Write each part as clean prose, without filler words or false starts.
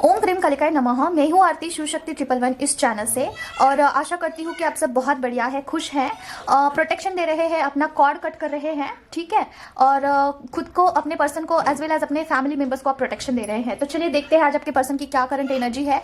ओम cream कालिकाय नमः। मैं हूँ आरती शिव शक्ति 111 इस चैनल से और आशा करती हूँ कि आप सब बहुत बढ़िया है, खुश हैं, प्रोटेक्शन दे रहे हैं, अपना कॉर्ड कट कर रहे हैं, ठीक है, और खुद को, अपने पर्सन को एज वेल एज अपने फैमिली मेंबर्स को आप प्रोटेक्शन दे रहे हैं। तो चलिए देखते हैं आज आपके पर्सन की क्या करंट एनर्जी है।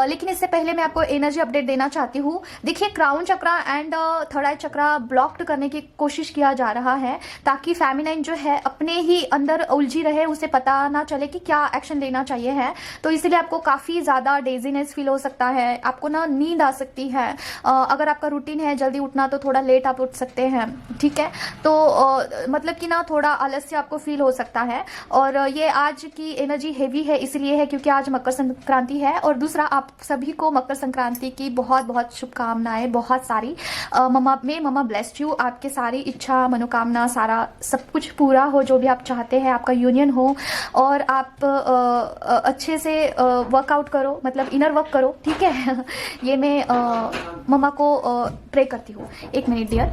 लेकिन इससे पहले मैं आपको एनर्जी अपडेट देना चाहती हूँ। देखिए, crown chakra and third I chakra blocked करने की कोशिश किया जा रहा है ताकि फेमिनाइन जो है अपने ही अंदर उलझी रहे, उसे पता ना चले कि क्या एक्शन लेना चाहिए है। तो इसलिए आपको काफ़ी ज़्यादा डेजीनेस फील हो सकता है, आपको ना नींद आ सकती है। अगर आपका रूटीन है जल्दी उठना तो थोड़ा लेट आप उठ सकते हैं, ठीक है। तो मतलब कि ना थोड़ा आलस्य आपको फील हो सकता है। और ये आज की एनर्जी हेवी है इसलिए है क्योंकि आज मकर संक्रांति है। और दूसरा, आप सभी को मकर संक्रांति की बहुत बहुत शुभकामनाएं, बहुत सारी। ममा ब्लेस्ड यू, आपके सारी इच्छा मनोकामना सारा सब कुछ पूरा हो, जो भी आप चाहते हैं, आपका यूनियन हो और आप अच्छे से वर्कआउट करो, मतलब इनर वर्क करो, ठीक है। ये मैं मम्मा को प्रे करती हूँ। एक मिनट डियर,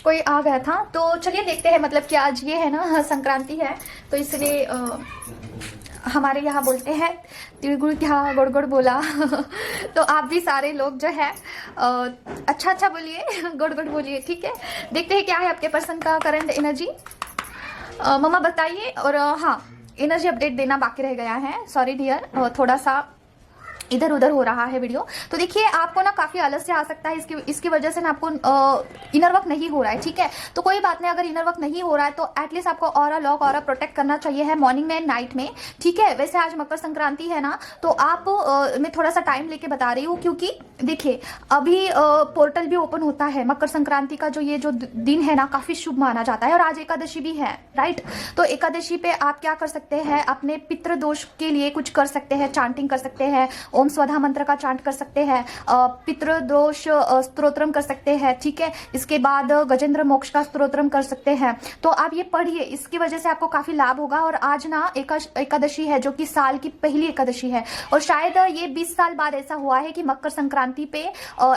कोई आ गया था तो चलिए देखते हैं। मतलब कि आज ये है ना संक्रांति है तो इसलिए हमारे यहाँ बोलते हैं तिलगुड़ क्या गुड़ गुड़ बोला। तो आप भी सारे लोग जो है अच्छा अच्छा बोलिए, गुड़ गुड़ बोलिए, ठीक है। देखते हैं क्या है आपके पर्सन का करंट एनर्जी। मम्मा बताइए। और हाँ, एनर्जी अपडेट देना बाकी रह गया है, सॉरी डियर, थोड़ा सा इधर उधर हो रहा है वीडियो। तो देखिए, आपको ना काफी आलस्य आ सकता है, इसकी वजह से ना आपको इनर वर्क नहीं हो रहा है, ठीक है। तो कोई बात नहीं, अगर इनर वर्क नहीं हो रहा है तो एटलीस्ट आपको ऑरा लॉक, ऑरा प्रोटेक्ट करना चाहिए है मॉर्निंग में, नाइट में, ठीक है। वैसे आज मकर संक्रांति है ना, तो आप मैं थोड़ा सा टाइम लेके बता रही हूँ क्योंकि देखिए अभी पोर्टल भी ओपन होता है। मकर संक्रांति का जो दिन है ना, काफी शुभ माना जाता है और आज एकादशी भी है, राइट। तो एकादशी पे आप क्या कर सकते हैं, अपने पितृ दोष के लिए कुछ कर सकते हैं, चांटिंग कर सकते हैं, ओम स्वधा मंत्र का चांट कर सकते हैं, पितृदोष स्तोत्रम कर सकते हैं, ठीक है। इसके बाद गजेंद्र मोक्ष का स्तोत्रम कर सकते हैं। तो आप ये पढ़िए, इसकी वजह से आपको काफी लाभ होगा। और आज ना एकादशी है जो कि साल की पहली एकादशी है और शायद ये 20 साल बाद ऐसा हुआ है कि मकर संक्रांति पे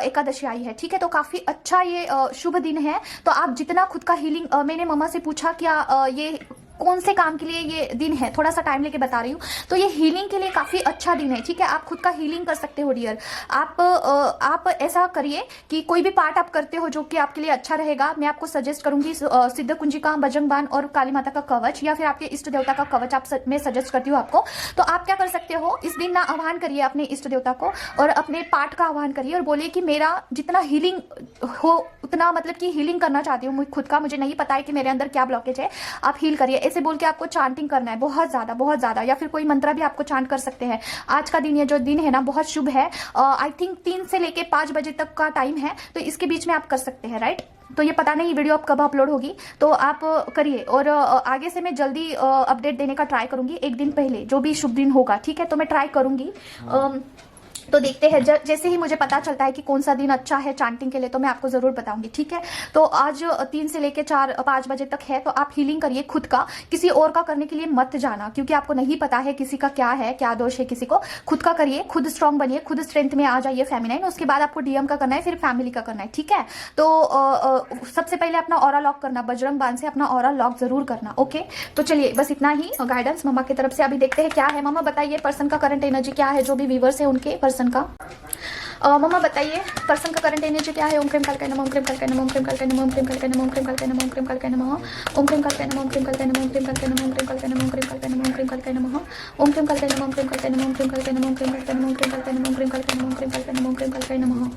एकादशी आई है, ठीक है। तो काफी अच्छा ये शुभ दिन है। तो आप जितना खुद का हीलिंग, मैंने मम्मा से पूछा क्या ये कौन से काम के लिए ये दिन है, थोड़ा सा टाइम लेके बता रही हूँ। तो ये हीलिंग के लिए काफी अच्छा दिन है, ठीक है। आप खुद का हीलिंग कर सकते हो डियर। आप ऐसा करिए कि कोई भी पार्ट आप करते हो जो कि आपके लिए अच्छा रहेगा। मैं आपको सजेस्ट करूंगी सिद्ध कुंजिका, बजरंग बाण और काली माता का कवच, या फिर आपके इष्ट देवता का कवच मैं सजेस्ट करती हूँ आपको। तो आप क्या कर सकते हो, इस दिन ना आह्वान करिए अपने इष्ट देवता को और अपने पार्ट का आह्वान करिए और बोलिए कि मेरा जितना हीलिंग हो उतना, मतलब कि हीलिंग करना चाहती हूँ खुद का, मुझे नहीं पता है कि मेरे अंदर क्या ब्लॉकेज है, आप हील करिए। ऐसे बोल के आपको चांटिंग करना है बहुत ज्यादा, या फिर कोई मंत्र भी आपको चांट कर सकते हैं। आज का दिन, ये जो दिन है ना, बहुत शुभ है। आई थिंक 3 से लेके 5 बजे तक का टाइम है, तो इसके बीच में आप कर सकते हैं, राइट। तो ये पता नहीं वीडियो अब कब अपलोड होगी, तो आप करिए। और आगे से मैं जल्दी अपडेट देने का ट्राई करूंगी, एक दिन पहले जो भी शुभ दिन होगा, ठीक है। तो मैं ट्राई करूंगी। तो देखते हैं, जैसे ही मुझे पता चलता है कि कौन सा दिन अच्छा है चांटिंग के लिए तो मैं आपको जरूर बताऊंगी, ठीक है। तो आज 3 से लेके 4-5 बजे तक है, तो आप हीलिंग करिए खुद का, किसी और का करने के लिए मत जाना क्योंकि आपको नहीं पता है किसी का क्या है, क्या दोष है किसी को। खुद का करिए, खुद स्ट्रांग बनिए, खुद स्ट्रेंथ में आ जाइए फेमिनाइन। उसके बाद आपको डीएम का करना है, फिर फैमिली का करना है, ठीक है। तो सबसे पहले अपना ऑरा लॉक करना, बजरंग बाण से अपना ऑरा लॉक जरूर करना, ओके। तो चलिए बस इतना ही गाइडेंस मम्मा की तरफ से। अभी देखते हैं क्या है। मम्मा बताइए पर्सन का करंट एनर्जी क्या है, जो भी व्यूवर्स है उनके पर्सन का। मम्मा बताइए पर्सन का करंट एनर्जी क्या है। ओम क्रीम कालिकाय नमः, ओम क्रीम कालिकाय नमः, ओम क्रीम कालिकाय नमः, ओम क्रीम कालिकाय नमः, ओम क्रीम कालिकाय नमः, ओम क्रीम कालिकाय नमः, ओम क्रीम कालिकाय नमः, ओम क्रीम कालिकाय नमः, ओम क्रीम कालिकाय नमः, ओम क्रीम कालिकाय नमः, ओम क्रीम कालिकाय नमः, ओम क्रीम कालिकाय नमः, ओम क्रीम कालिकाय नमः, ओम क्रीम कालिकाय नमः, ओम क्रीम कालिकाय नमः, ओम क्रीम कालिकाय नमः, ओम क्रीम कालिकाय नमः, ओम क्रीम कालिकाय नमः, ओम क्रीम कालिकाय नमः, ओम क्रीम कालिकाय नमः।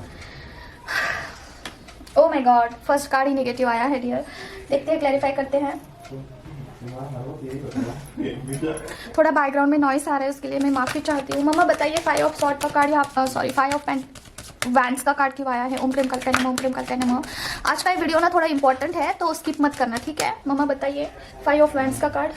Oh my God, first card he negative आया है डियर। देखते हैं, क्लैरिफाई करते हैं। थोड़ा बैकग्राउंड में नॉइस आ रहा है, उसके लिए मैं माफी चाहती हूँ। मम्मा बताइए 5 ऑफ सॉर्ड का कार्ड, या सॉरी 5 ऑफ वैंड्स का कार्ड क्यों आया है। ओम क्रीम कालिकाय नमः, ओम क्रीम कालिकाय नमः। आज का ये वीडियो ना थोड़ा इंपॉर्टेंट है तो स्किप मत करना, ठीक है। मम्मा बताइए 5 ऑफ वैंड्स का कार्ड।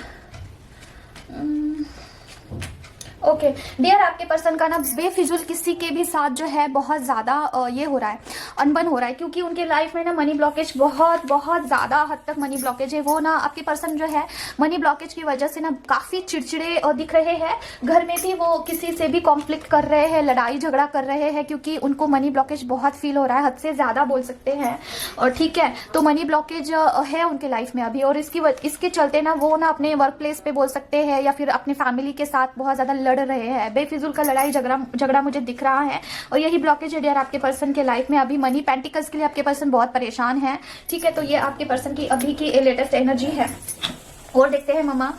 ओके डियर, आपके पर्सन का ना बेफिजुल किसी के भी साथ जो है बहुत ज़्यादा ये हो रहा है, अनबन हो रहा है क्योंकि उनके लाइफ में ना मनी ब्लॉकेज, बहुत ज़्यादा हद तक मनी ब्लॉकेज है। वो ना आपके पर्सन जो है मनी ब्लॉकेज की वजह से ना काफ़ी चिड़चिड़े दिख रहे हैं। घर में भी वो किसी से भी कॉन्फ्लिक्ट कर रहे हैं, लड़ाई झगड़ा कर रहे हैं क्योंकि उनको मनी ब्लॉकेज बहुत फील हो रहा है, हद से ज़्यादा बोल सकते हैं। और ठीक है, तो मनी ब्लॉकेज है उनके लाइफ में अभी, और इसके चलते ना वो ना अपने वर्क प्लेस पे बोल सकते हैं या फिर अपने फैमिली के साथ बहुत ज़्यादा लड़ लड़ रहे हैं, बेफिजूल का लड़ाई झगड़ा मुझे दिख रहा है, और यही ब्लॉकेज है डियर आपके पर्सन के लाइफ में। अभी मनी पेंटिकल्स के लिए आपके पर्सन बहुत परेशान है, ठीक है। तो ये आपके पर्सन की अभी की लेटेस्ट एनर्जी है। और देखते हैं मम्मा,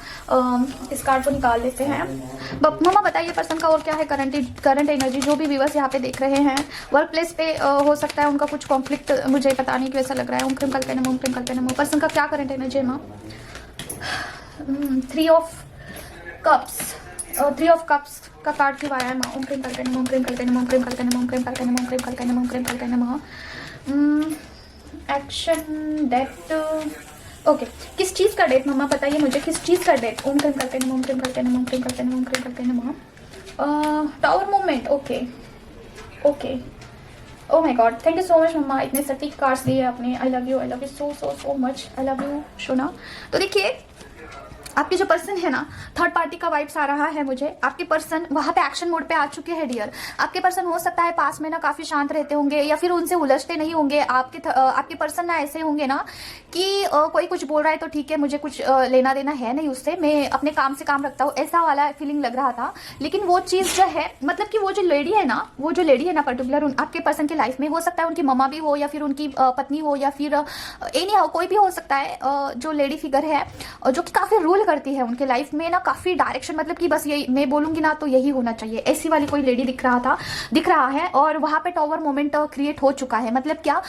इस कार्ड को निकाल लेते हैं। मम्मा बताइए पर्सन का और क्या है करंट एनर्जी, जो भी व्यूअर्स यहाँ पे देख रहे हैं। वर्क प्लेस पे हो सकता है उनका कुछ कॉन्फ्लिक्ट, मुझे पता नहीं कैसा लग रहा है। ओम क्रीम कल्पे नमः, ओम क्रीम कल्पे नमः। पर्सन का क्या करंट एनर्जी है माँ? 3 ऑफ कप्स, 3 ऑफ कप्स का कार्ड क्यों आया है माँ? ओम क्रीम कल्पे नमः, ओम क्रीम कल्पे नमः, ओम क्रीम कल्पे नमः, ओम क्रीम कल्पे नमः, ओम क्रीम कल्पे नमः, ओम क्रीम कल्पे नमः। Action, death, okay. किस चीज का डेट मम्मा बताइए मुझे, किस चीज का डेट? ओम क्रीम कल्पे नमः, ओम क्रीम कल्पे नमः, ओम क्रीम कल्पे नमः, ओम क्रीम कल्पे नमः। Tower movement, okay okay. Oh my god, thank you so much मम्मा, इतने सटीक कार्ड्स दिए आपने। I love you so so so much, I love you शोना। तो देखिए आपके जो पर्सन है ना, थर्ड पार्टी का वाइब्स आ रहा है मुझे। आपके पर्सन वहां पे एक्शन मोड पे आ चुके हैं डियर। आपके पर्सन हो सकता है पास में ना काफी शांत रहते होंगे, या फिर उनसे उलझते नहीं होंगे। आपके पर्सन ना ऐसे होंगे ना कि कोई कुछ बोल रहा है तो ठीक है, मुझे कुछ लेना देना है नहीं उससे, मैं अपने काम से काम रखता हूँ, ऐसा वाला फीलिंग लग रहा था। लेकिन वो चीज जो है, मतलब कि वो जो लेडी है ना पर्टिकुलर आपके पर्सन की लाइफ में, हो सकता है उनकी मम्मा भी हो, या फिर उनकी पत्नी हो, या फिर एनी हो, कोई भी हो सकता है। जो लेडी फिगर है जो कि काफी रूल करती है उनके लाइफ में ना, काफी डायरेक्शन, मतलब कि बस यही मैं बोलूंगी ना तो यही होना चाहिए, ऐसी वाली कोई लेडी दिख रहा है। और वहां पे टावर मोमेंट क्रिएट हो चुका है। मतलब क्या,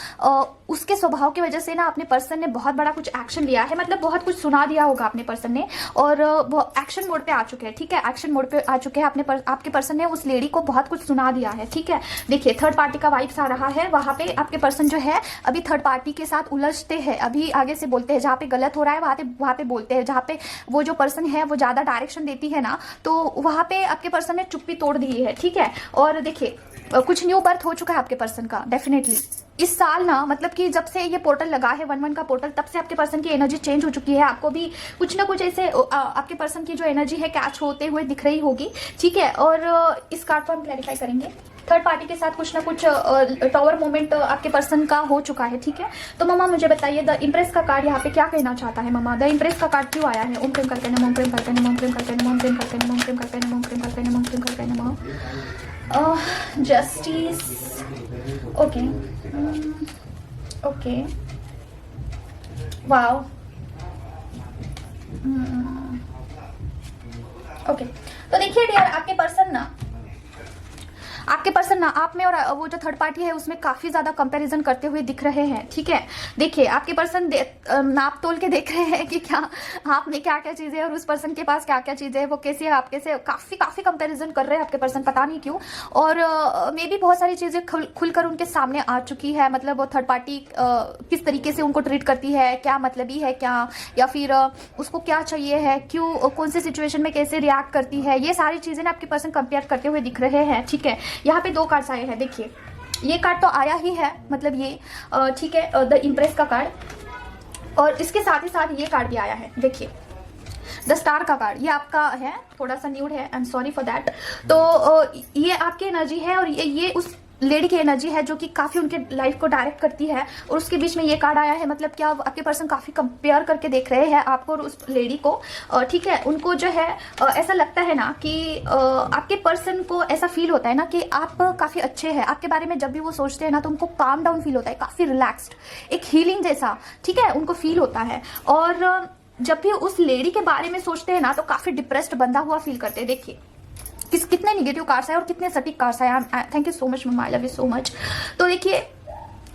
उसके स्वभाव की वजह से ना अपने पर्सन ने बहुत बड़ा कुछ एक्शन लिया है, मतलब बहुत कुछ सुना दिया होगा अपने पर्सन ने, और वो एक्शन मोड पे आ चुके हैं, ठीक है। एक्शन मोड पे आ चुके हैं आपके पर्सन ने उस लेडी को बहुत कुछ सुना दिया है, ठीक है। देखिए थर्ड पार्टी का वाइब्स आ रहा है। वहां पे आपके पर्सन जो है अभी थर्ड पार्टी के साथ उलझते हैं, अभी आगे से बोलते हैं, जहाँ पे गलत हो रहा है वहां पे बोलते हैं, जहाँ पे वो जो पर्सन है वो ज्यादा डायरेक्शन देती है ना, तो वहां पे आपके पर्सन ने चुप्पी तोड़ दी है, ठीक है। और देखिए कुछ न्यू बर्थ हो चुका है आपके पर्सन का डेफिनेटली इस साल ना, मतलब कि जब से ये पोर्टल लगा है 1-1 का पोर्टल, तब से आपके पर्सन की एनर्जी चेंज हो चुकी है। आपको भी कुछ ना कुछ ऐसे आपके पर्सन की जो एनर्जी है कैच होते हुए दिख रही होगी, ठीक है। और इस कार्ड को हम क्लैरिफाई करेंगे। थर्ड पार्टी के साथ कुछ ना कुछ टावर मोमेंट आपके पर्सन का हो चुका है, ठीक है। तो मम्मा मुझे बताइए द इम्प्रेस का कार्ड यहाँ पे क्या कहना चाहता है मम्मा? द इम्प्रेस का कार्ड क्यों आया है? ओम क्रीम कल्पे नमः, ओम क्रीम कल्पे नमः, ओम क्रीम कल्पे नमः, ओम क्रीम कल्पे नमः, ओम क्रीम कल्पे नमः, ओम क्रीम कल्पे नमः, ओम क्रीम कल्पे नमः। Justice, okay okay, wow, okay. तो देखिए डियर आपके पर्सन ना आप में और वो जो थर्ड पार्टी है उसमें काफी ज्यादा कंपैरिजन करते हुए दिख रहे हैं, ठीक है। देखिए आपके पर्सन नाप तोल के देख रहे हैं कि क्या आप में क्या क्या चीजें है और उस पर्सन के पास क्या क्या चीजें है, वो कैसी है आपके से, काफी कंपैरिजन कर रहे हैं आपके पर्सन, पता नहीं क्यों। और मे भी बहुत सारी चीजें खुलकर उनके सामने आ चुकी है, मतलब वो थर्ड पार्टी किस तरीके से उनको ट्रीट करती है, क्या मतलबी है क्या, या फिर उसको क्या चाहिए है, क्यों, कौन सी सिचुएशन में कैसे रिएक्ट करती है, ये सारी चीजें ना आपके पर्सन कंपेयर करते हुए दिख रहे हैं, ठीक है। यहाँ पे 2 कार्ड्स आए हैं, देखिए ये कार्ड तो आया ही है, मतलब ये ठीक है द इम्प्रेस का कार्ड, और इसके साथ ही साथ ये कार्ड भी आया है, देखिए द स्टार का कार्ड। ये आपका है, थोड़ा सा न्यूड है, I am sorry for that. तो ये आपकी एनर्जी है, और ये उस लेडी की एनर्जी है जो कि काफी उनके लाइफ को डायरेक्ट करती है, और उसके बीच में ये कार्ड आया है, मतलब क्या आपके पर्सन काफी कंपेयर करके देख रहे हैं आपको और उस लेडी को, ठीक है। उनको जो है ऐसा लगता है ना कि आपके पर्सन को ऐसा फील होता है ना कि आप काफी अच्छे हैं, आपके बारे में जब भी वो सोचते हैं ना तो उनको काम डाउन फील होता है, काफी रिलैक्स्ड, एक हीलिंग जैसा, ठीक है, उनको फील होता है। और जब भी उस लेडी के बारे में सोचते हैं ना तो काफी डिप्रेस्ड बंधा हुआ फील करते हैं। देखिए कितने निगेटिव कार्ड्स है और कितने सटीक कार्ड्स है। Thank you so much mamma, I love you so much. तो देखिए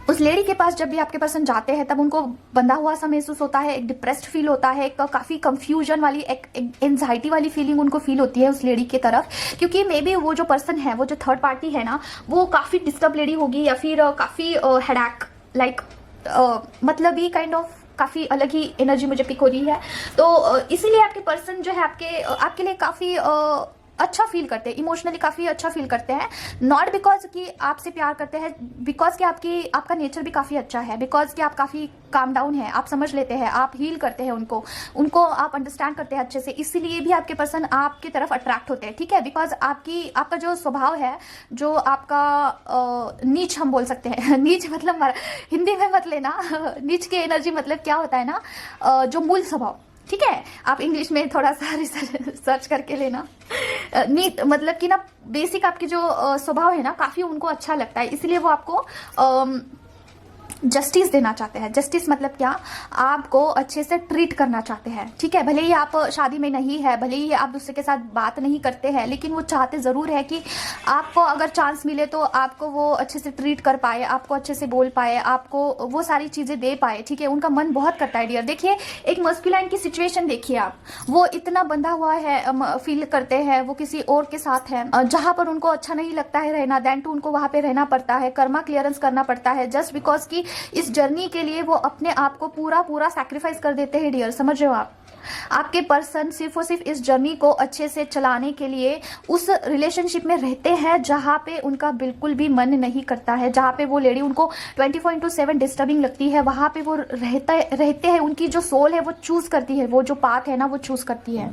उस लेडी के पास जब भी आपके पर्सन जाते हैं तब उनको बंधा हुआ सा महसूस होता है, एक डिप्रेस्ड फील होता है, एक काफी कंफ्यूजन वाली, एक एंजाइटी वाली फीलिंग उनको फील होती है उस लेडी की तरफ, क्योंकि मे बी वो जो पर्सन है, वो जो थर्ड पार्टी है ना, वो काफी डिस्टर्ब लेडी होगी, या फिर काफी हेडैक लाइक मतलब ये काइंड ऑफ काफी अलग ही एनर्जी मुझे पिक हो रही है। तो इसीलिए आपके पर्सन जो है आपके लिए काफी अच्छा फील करते हैं, इमोशनली काफी अच्छा फील करते हैं, नॉट बिकॉज कि आपसे प्यार करते हैं, बिकॉज कि आपका नेचर भी काफी अच्छा है, बिकॉज कि आप काफी काम डाउन है, आप समझ लेते हैं, आप हील करते हैं उनको आप अंडरस्टैंड करते हैं अच्छे से, इसीलिए भी आपके पर्सन आपकी तरफ अट्रैक्ट होते हैं, ठीक है। बिकॉज आपका जो स्वभाव है, जो आपका नीच हम बोल सकते हैं नीच मतलब हिंदी में मत लेना नीच की एनर्जी मतलब क्या होता है ना, जो मूल स्वभाव, ठीक है, आप इंग्लिश में थोड़ा सा रिसर्च सर्च करके लेना। नहीं मतलब कि ना बेसिक आपकी जो स्वभाव है ना काफी उनको अच्छा लगता है, इसलिए वो आपको जस्टिस देना चाहते हैं। जस्टिस मतलब क्या, आपको अच्छे से ट्रीट करना चाहते हैं। ठीक है, भले ही आप शादी में नहीं है, भले ही आप दूसरे के साथ बात नहीं करते हैं, लेकिन वो चाहते ज़रूर है कि आपको अगर चांस मिले तो आपको वो अच्छे से ट्रीट कर पाए, आपको अच्छे से बोल पाए, आपको वो सारी चीज़ें दे पाए। ठीक है, उनका मन बहुत करता है डियर। देखिए एक मस्कुलाइन की सिचुएशन देखिए आप, वो इतना बंधा हुआ है, फील करते हैं वो किसी और के साथ है, जहां पर उनको अच्छा नहीं लगता है रहना, देन टू उनको वहां पे रहना पड़ता है, कर्मा क्लियरेंस करना पड़ता है, जस्ट बिकॉज की इस जर्नी के लिए वो अपने आप को पूरा पूरा सैक्रिफाइस कर देते हैं डियर। समझ रहे हो आप? आपके पर्सन सिर्फ और सिर्फ इस जर्नी को अच्छे से चलाने के लिए उस रिलेशनशिप में रहते हैं जहां पे उनका बिल्कुल भी मन नहीं करता है, जहां पे वो लेडी उनको 24/7 डिस्टर्बिंग लगती है, वहां पे वो रहते हैं। उनकी जो सोल है वो चूज करती है, वो जो पाथ है ना वो चूज करती है।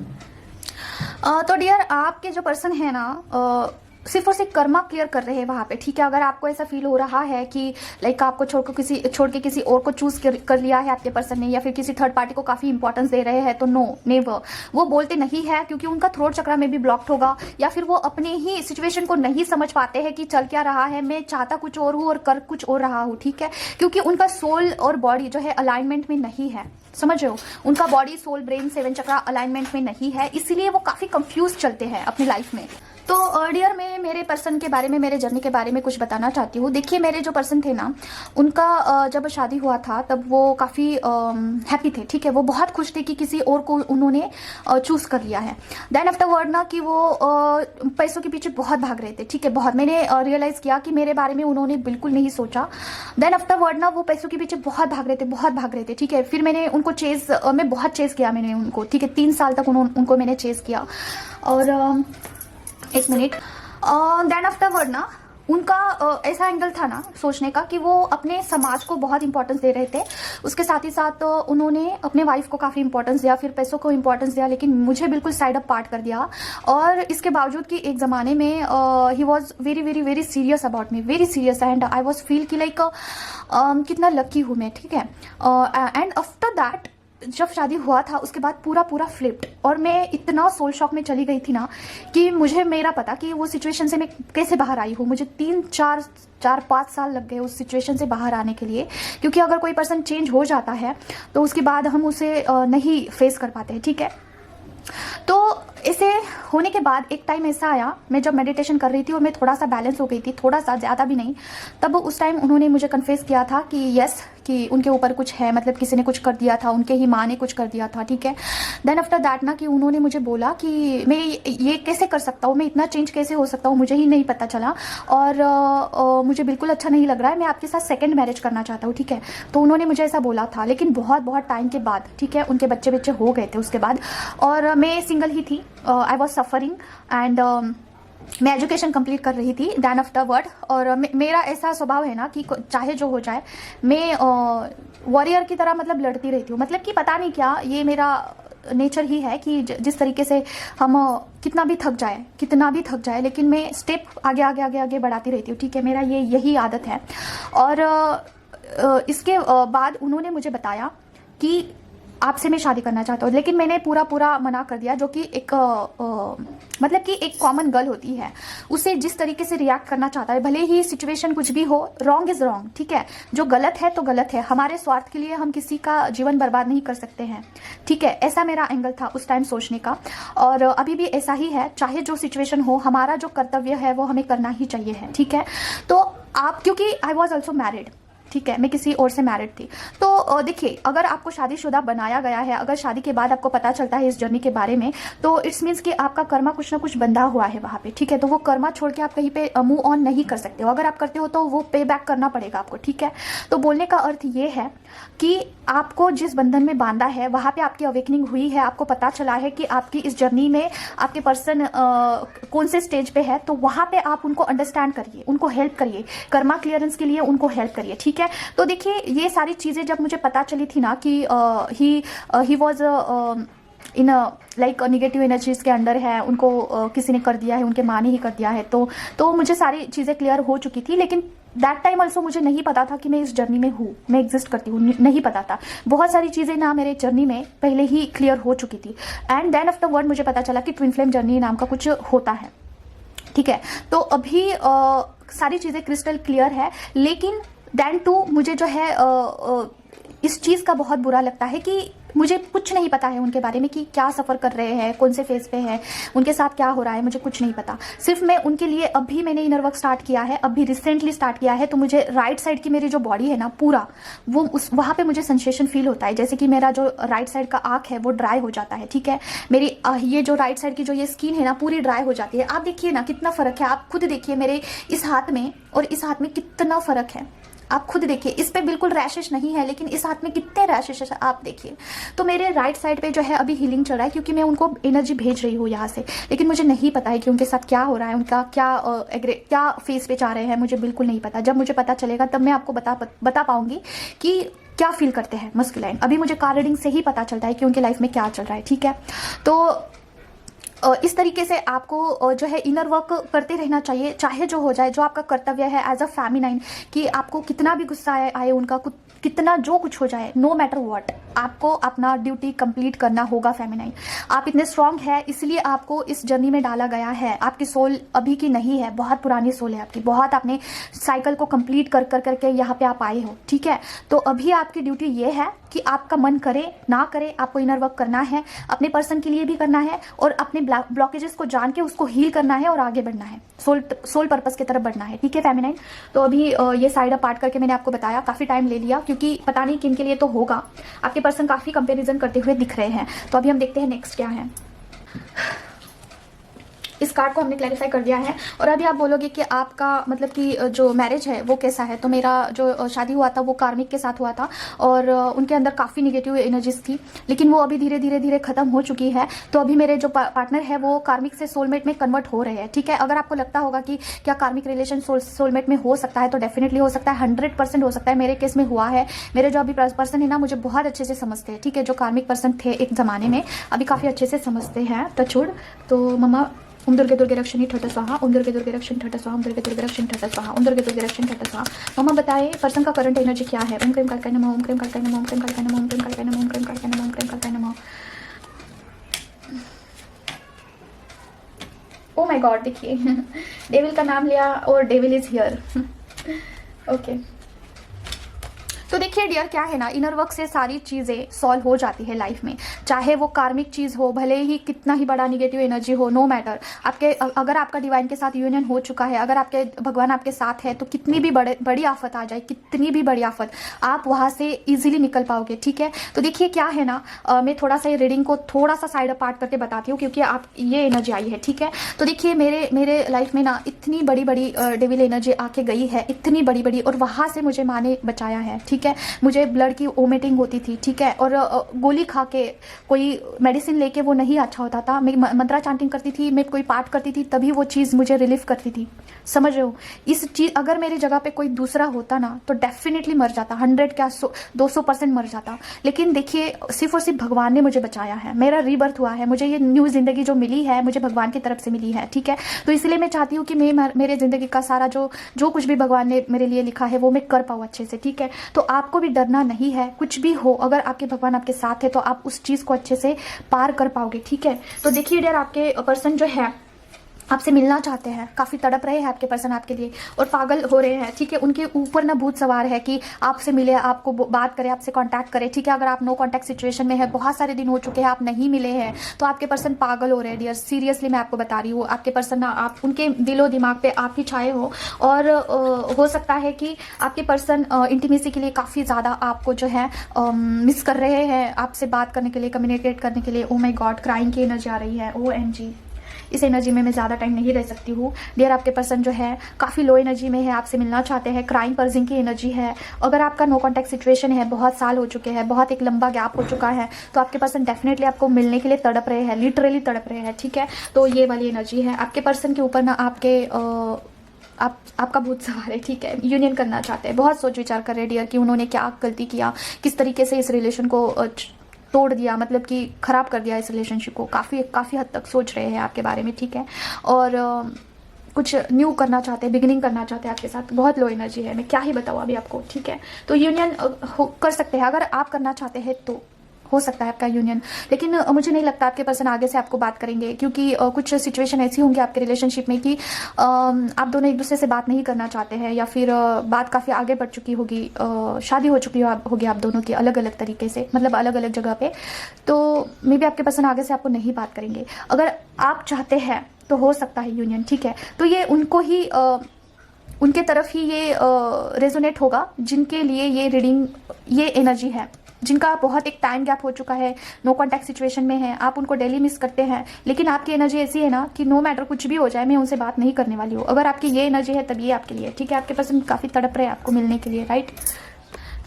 तो डियर आपके जो पर्सन है ना सिर्फ और सिर्फ कर्मा क्लियर कर रहे हैं वहां पे। ठीक है, अगर आपको ऐसा फील हो रहा है कि लाइक आपको छोड़ के किसी और को चूज कर लिया है आपके पर्सन ने, या फिर किसी थर्ड पार्टी को काफी इंपॉर्टेंस दे रहे हैं, तो नो नेवर, वो बोलते नहीं है क्योंकि उनका थ्रोट चक्रा में भी ब्लॉक्ड होगा, या फिर वो अपने ही सिचुएशन को नहीं समझ पाते हैं कि चल क्या रहा है, मैं चाहता कुछ और हूँ और कर कुछ और रहा हूँ। ठीक है, क्योंकि उनका सोल और बॉडी जो है अलाइनमेंट में नहीं है। समझ रहे हो? उनका बॉडी सोल ब्रेन 7 चक्रा अलाइनमेंट में नहीं है, इसीलिए वो काफी कंफ्यूज चलते हैं अपनी लाइफ में। तो डियर मैं मेरे पर्सन के बारे में, मेरे जर्नी के बारे में कुछ बताना चाहती हूँ। देखिए मेरे जो पर्सन थे ना, उनका जब शादी हुआ था तब वो काफ़ी हैप्पी थे। ठीक है, वो बहुत खुश थे कि किसी और को उन्होंने चूज कर लिया है। देन आफ्टर वर्ड ना कि वो पैसों के पीछे बहुत भाग रहे थे। ठीक है, बहुत मैंने रियलाइज किया कि मेरे बारे में उन्होंने बिल्कुल नहीं सोचा। देन आफ्टर वर्ड ना वो पैसों के पीछे बहुत भाग रहे थे, बहुत भाग रहे थे। ठीक है, फिर मैंने उनको मैं बहुत चेस किया मैंने उनको। ठीक है, 3 साल तक उनको मैंने चेस किया। और एक मिनट, देन आफ्टर वर्ड ना उनका ऐसा एंगल था ना सोचने का कि वो अपने समाज को बहुत इंपॉर्टेंस दे रहे थे, उसके साथ ही साथ उन्होंने अपने वाइफ को काफ़ी इंपॉर्टेंस दिया, फिर पैसों को इंपॉर्टेंस दिया, लेकिन मुझे बिल्कुल साइड अप पार्ट कर दिया। और इसके बावजूद कि एक ज़माने में he was very very very serious about me, very serious, and I was feel कि लाइक कितना लकी हूँ मैं। ठीक है, एंड आफ्टर दैट जब शादी हुआ था उसके बाद पूरा फ्लिप्ड, और मैं इतना सोल शॉक में चली गई थी ना कि मुझे मेरा पता कि वो सिचुएशन से मैं कैसे बाहर आई हूँ। मुझे 3-4-5 साल लग गए उस सिचुएशन से बाहर आने के लिए, क्योंकि अगर कोई पर्सन चेंज हो जाता है तो उसके बाद हम उसे नहीं फेस कर पाते हैं। ठीक है, तो इसे होने के बाद एक टाइम ऐसा आया, मैं जब मेडिटेशन कर रही थी और मैं थोड़ा सा बैलेंस हो गई थी, थोड़ा सा, ज़्यादा भी नहीं, तब उस टाइम उन्होंने मुझे कन्फेस किया था कि यस कि उनके ऊपर कुछ है, मतलब किसी ने कुछ कर दिया था, उनके ही माँ ने कुछ कर दिया था। ठीक है, देन आफ्टर दैट ना कि उन्होंने मुझे बोला कि मैं ये कैसे कर सकता हूँ, मैं इतना चेंज कैसे हो सकता हूँ, मुझे ही नहीं पता चला, और मुझे बिल्कुल अच्छा नहीं लग रहा है, मैं आपके साथ सेकेंड मैरिज करना चाहता हूँ। ठीक है, तो उन्होंने मुझे ऐसा बोला था, लेकिन बहुत टाइम के बाद। ठीक है, उनके बच्चे हो गए थे उसके बाद, और मैं सिंगल ही थी। आई वॉज सफरिंग एंड मैं एजुकेशन कंप्लीट कर रही थी देन आफ्टर वर्ड। और मेरा ऐसा स्वभाव है ना कि चाहे जो हो जाए, मैं वॉरियर की तरह मतलब लड़ती रहती हूँ। मतलब कि पता नहीं क्या, ये मेरा नेचर ही है कि जिस तरीके से हम कितना भी थक जाए, लेकिन मैं स्टेप आगे बढ़ाती रहती हूँ। ठीक है, मेरा यही आदत है। और इसके बाद उन्होंने मुझे बताया कि आपसे मैं शादी करना चाहता हूँ, लेकिन मैंने पूरा मना कर दिया, जो कि एक मतलब कि एक कॉमन गर्ल होती है, उसे जिस तरीके से रिएक्ट करना चाहता है, भले ही सिचुएशन कुछ भी हो, रॉन्ग इज रॉन्ग। ठीक है, जो गलत है तो गलत है, हमारे स्वार्थ के लिए हम किसी का जीवन बर्बाद नहीं कर सकते हैं। ठीक है, ऐसा मेरा एंगल था उस टाइम सोचने का, और अभी भी ऐसा ही है। चाहे जो सिचुएशन हो, हमारा जो कर्तव्य है वो हमें करना ही चाहिए है। ठीक है, तो आप, क्योंकि आई वॉज ऑल्सो मैरिड, ठीक है, मैं किसी और से मैरिड थी, तो देखिए अगर आपको शादीशुदा बनाया गया है, अगर शादी के बाद आपको पता चलता है इस जर्नी के बारे में, तो इट्स मीन्स कि आपका कर्मा कुछ ना कुछ बंधा हुआ है वहाँ पे। ठीक है, तो वो कर्मा छोड़ के आप कहीं पे मूव ऑन नहीं कर सकते हो। अगर आप करते हो तो वो पे बैक करना पड़ेगा आपको। ठीक है, तो बोलने का अर्थ ये है कि आपको जिस बंधन में बांधा है वहाँ पे आपकी अवेकनिंग हुई है, आपको पता चला है कि आपकी इस जर्नी में आपके पर्सन कौन से स्टेज पे है, तो वहाँ पे आप उनको अंडरस्टैंड करिए, उनको हेल्प करिए, कर्मा क्लियरेंस के लिए उनको हेल्प करिए। ठीक है, तो देखिए ये सारी चीज़ें जब मुझे पता चली थी ना कि he was in like negative energies के अंडर है, उनको किसी ने कर दिया है, उनके माँ ने ही कर दिया है, तो मुझे सारी चीज़ें क्लियर हो चुकी थी। लेकिन दैट टाइम ऑल्सो मुझे नहीं पता था कि मैं इस जर्नी में हूँ, मैं एग्जिस्ट करती हूँ, नहीं पता था। बहुत सारी चीज़ें ना मेरे जर्नी में पहले ही क्लियर हो चुकी थी। And then of the word मुझे पता चला कि ट्विन फ्लेम जर्नी नाम का कुछ होता है, ठीक है। तो अभी सारी चीज़ें क्रिस्टल क्लियर है, लेकिन देन टू मुझे जो है इस चीज़ का बहुत बुरा लगता है कि मुझे कुछ नहीं पता है उनके बारे में कि क्या सफ़र कर रहे हैं, कौन से फेज़ पे हैं, उनके साथ क्या हो रहा है, मुझे कुछ नहीं पता। सिर्फ मैं उनके लिए अभी मैंने इनर वर्क स्टार्ट किया है, अभी रिसेंटली स्टार्ट किया है। तो मुझे राइट साइड की मेरी जो बॉडी है ना पूरा, वो वहाँ पे मुझे सेंसेशन फील होता है, जैसे कि मेरा जो राइट साइड का आँख है वो ड्राई हो जाता है, ठीक है। मेरी ये जो राइट साइड की जो ये स्किन है ना पूरी ड्राई हो जाती है। आप देखिए ना कितना फ़र्क है, आप खुद देखिए मेरे इस हाथ में और इस हाथ में कितना फ़र्क है, आप खुद देखिए। इस पे बिल्कुल रैशेस नहीं है, लेकिन इस हाथ में कितने रैशेस है आप देखिए। तो मेरे राइट साइड पे जो है अभी हीलिंग चल रहा है, क्योंकि मैं उनको एनर्जी भेज रही हूँ यहाँ से, लेकिन मुझे नहीं पता है कि उनके साथ क्या हो रहा है, उनका क्या फेस पे जा रहे हैं, मुझे बिल्कुल नहीं पता। जब मुझे पता चलेगा तब मैं आपको बता पाऊंगी कि क्या फील करते हैं मस्कुलाइन। अभी मुझे कार रीडिंग से ही पता चलता है कि उनके लाइफ में क्या चल रहा है, ठीक है। तो इस तरीके से आपको जो है इनर वर्क करते रहना चाहिए, चाहे जो हो जाए। जो आपका कर्तव्य है एज अ फेमिनाइन, कि आपको कितना भी गुस्सा आए उनका, कितना जो कुछ हो जाए, नो मैटर व्हाट, आपको अपना ड्यूटी कंप्लीट करना होगा फेमिनाइन। आप इतने स्ट्रांग है, इसलिए आपको इस जर्नी में डाला गया है। आपकी सोल अभी की नहीं है, बहुत पुरानी सोल है आपकी, बहुत आपने साइकिल को कंप्लीट कर करके यहाँ पे आप आए हो, ठीक है। तो अभी आपकी ड्यूटी ये है कि आपका मन करे ना करे, आपको इनर वर्क करना है, अपने पर्सन के लिए भी करना है, और अपने ब्लॉकेजेस को जान के उसको हील करना है और आगे बढ़ना है, सोल पर्पस की तरफ बढ़ना है, ठीक है फेमिनाइन। तो अभी ये साइड अपार्ट करके मैंने आपको बताया, काफ़ी टाइम ले लिया, क्योंकि पता नहीं किन के लिए तो होगा। आपके पर्सन काफ़ी कंपैरिजन करते हुए दिख रहे हैं। तो अभी हम देखते हैं नेक्स्ट क्या है। इस कार्ड को हमने क्लैरिफाई कर दिया है। और अभी आप बोलोगे कि आपका मतलब कि जो मैरिज है वो कैसा है। तो मेरा जो शादी हुआ था वो कार्मिक के साथ हुआ था, और उनके अंदर काफ़ी निगेटिव एनर्जीज थी, लेकिन वो अभी धीरे धीरे खत्म हो चुकी है। तो अभी मेरे जो पार्टनर है वो कार्मिक से सोलमेट में कन्वर्ट हो रहे हैं, ठीक है। अगर आपको लगता होगा कि क्या कार्मिक रिलेशन सोलमेट में हो सकता है, तो डेफिनेटली हो सकता है, 100% हो सकता है। मेरे केस में हुआ है। मेरे जो अभी पर्सन है ना मुझे बहुत अच्छे से समझते हैं, ठीक है। जो कार्मिक पर्सन थे एक ज़माने में, अभी काफ़ी अच्छे से समझते हैं, टचवुड। तो मम्मा ओम दुर्गे दुर्गे रक्षणी ठट स्वाहा, ओम दुर्गे दुर्गे रक्षण ठट स्वाहा, ओम दुर्गे दुर्गे रक्षण ठट स्वाहा, ओम दुर्गे दुर्गे रक्षण ठट स्वाहा। मम्मा बताए पर्सन का करंट एनर्जी क्या है। ओम क्रीम कालकाय नमः, ओम क्रीम कालकाय नमः, ओम क्रीम कालकाय नमः, ओम क्रीम कालकाय नमः, ओम क्रीम कालकाय नमः, ओम क्रीम कालकाय नमः। ओ माय गॉड, देखिए डेविल का नाम लिया और डेविल इज हियर। ओके, तो देखिए डियर, क्या है ना, इनर वर्क से सारी चीज़ें सॉल्व हो जाती है लाइफ में। चाहे वो कार्मिक चीज़ हो, भले ही कितना ही बड़ा निगेटिव एनर्जी हो, नो मैटर। आपके अगर आपका डिवाइन के साथ यूनियन हो चुका है, अगर आपके भगवान आपके साथ है, तो कितनी भी बड़ी आफत आ जाए, कितनी भी बड़ी आफत, आप वहाँ से इजीली निकल पाओगे, ठीक है। तो देखिए क्या है ना, मैं थोड़ा सा ये रीडिंग को थोड़ा सा साइड अपार्ट करके बताती हूँ, क्योंकि आप ये एनर्जी आई है, ठीक है। तो देखिए मेरे लाइफ में ना इतनी बड़ी डेविल एनर्जी आके गई है, इतनी बड़ी, और वहाँ से मुझे माँ ने बचाया है, ठीक है। मुझे ब्लड की वोमिटिंग होती थी, ठीक है, और गोली खा के, कोई मेडिसिन लेके वो नहीं अच्छा होता था। मैं मंत्रा चांटिंग करती थी, मैं कोई पाठ करती थी, तभी वो चीज़ मुझे रिलीफ करती थी, समझ रहे हो। इस चीज़ अगर मेरी जगह पे कोई दूसरा होता ना तो डेफिनेटली मर जाता, 100 क्या 200% मर जाता। लेकिन देखिए सिर्फ और सिर्फ भगवान ने मुझे बचाया है, मेरा रीबर्थ हुआ है, मुझे ये न्यू जिंदगी जो मिली है मुझे भगवान की तरफ से मिली है, ठीक है। तो इसलिए मैं चाहती हूँ कि मैं मेरे जिंदगी का सारा जो कुछ भी भगवान ने मेरे लिए लिखा है वो मैं कर पाऊँ अच्छे से, ठीक है। तो आपको भी डरना नहीं है, कुछ भी हो, अगर आपके भगवान आपके साथ है तो आप उस चीज़ को अच्छे से पार कर पाओगे, ठीक है। तो देखिए डियर, आपके पर्सन जो है आपसे मिलना चाहते हैं, काफ़ी तड़प रहे हैं आपके पर्सन आपके लिए, और पागल हो रहे हैं, ठीक है। उनके ऊपर ना भूत सवार है कि आपसे मिले, आपको बात करे, आपसे कांटेक्ट करे, ठीक है। अगर आप नो कांटेक्ट सिचुएशन में है, बहुत सारे दिन हो चुके हैं, आप नहीं मिले हैं, तो आपके पर्सन पागल हो रहे हैं डियर, सीरियसली मैं आपको बता रही हूँ। आपके पर्सन ना, आप उनके दिलो दिमाग पे आप ही छाए हो, और हो सकता है कि आपके पर्सन इंटीमेसी के लिए काफ़ी ज़्यादा आपको जो है मिस कर रहे हैं, आपसे बात करने के लिए, कम्युनिकेट करने के लिए। ओ माई गॉड, क्राइंग की एनर्जी आ रही है, OMG। इस एनर्जी में मैं ज़्यादा टाइम नहीं रह सकती हूँ डियर। आपके पर्सन जो है काफ़ी लो एनर्जी में है, आपसे मिलना चाहते हैं, क्राइम पर्जिंग की एनर्जी है। अगर आपका नो कॉन्टैक्ट सिचुएशन है, बहुत साल हो चुके हैं, बहुत एक लंबा गैप हो चुका है, तो आपके पर्सन डेफिनेटली आपको मिलने के लिए तड़प रहे हैं, लिटरली तड़प रहे हैं, ठीक है। तो ये वाली एनर्जी है आपके पर्सन के ऊपर ना, आपका भूत सवार है, ठीक है। यूनियन करना चाहते हैं, बहुत सोच विचार कर रहे हैं डियर कि उन्होंने क्या गलती किया, किस तरीके से इस रिलेशन को तोड़ दिया, मतलब कि ख़राब कर दिया इस रिलेशनशिप को। काफ़ी हद तक सोच रहे हैं आपके बारे में, ठीक है। और कुछ न्यू करना चाहते हैं, बिगिनिंग करना चाहते हैं आपके साथ। बहुत लो एनर्जी है, मैं क्या ही बताऊँ अभी आपको, ठीक है। तो यूनियन कर सकते हैं, अगर आप करना चाहते हैं तो हो सकता है आपका यूनियन। लेकिन मुझे नहीं लगता आपके पर्सन आगे से आपको बात करेंगे, क्योंकि कुछ सिचुएशन ऐसी होंगी आपके रिलेशनशिप में कि आप दोनों एक दूसरे से बात नहीं करना चाहते हैं, या फिर बात काफ़ी आगे बढ़ चुकी होगी, शादी हो चुकी होगी आप दोनों की अलग अलग तरीके से, मतलब अलग अलग जगह पे। तो मे बी आपके पर्सन आगे से आपको नहीं बात करेंगे। अगर आप चाहते हैं तो हो सकता है यूनियन, ठीक है। तो ये उनको ही उनके तरफ ही ये रेजोनेट होगा जिनके लिए ये रीडिंग, ये एनर्जी है, जिनका बहुत एक टाइम गैप हो चुका है, नो कांटेक्ट सिचुएशन में है, आप उनको डेली मिस करते हैं, लेकिन आपकी एनर्जी ऐसी है ना कि नो मैटर कुछ भी हो जाए मैं उनसे बात नहीं करने वाली हूँ। अगर आपकी ये एनर्जी है तब ये आपके लिए, ठीक है। आपके पर्सन काफ़ी तड़प रहे हैं आपको मिलने के लिए, राइट।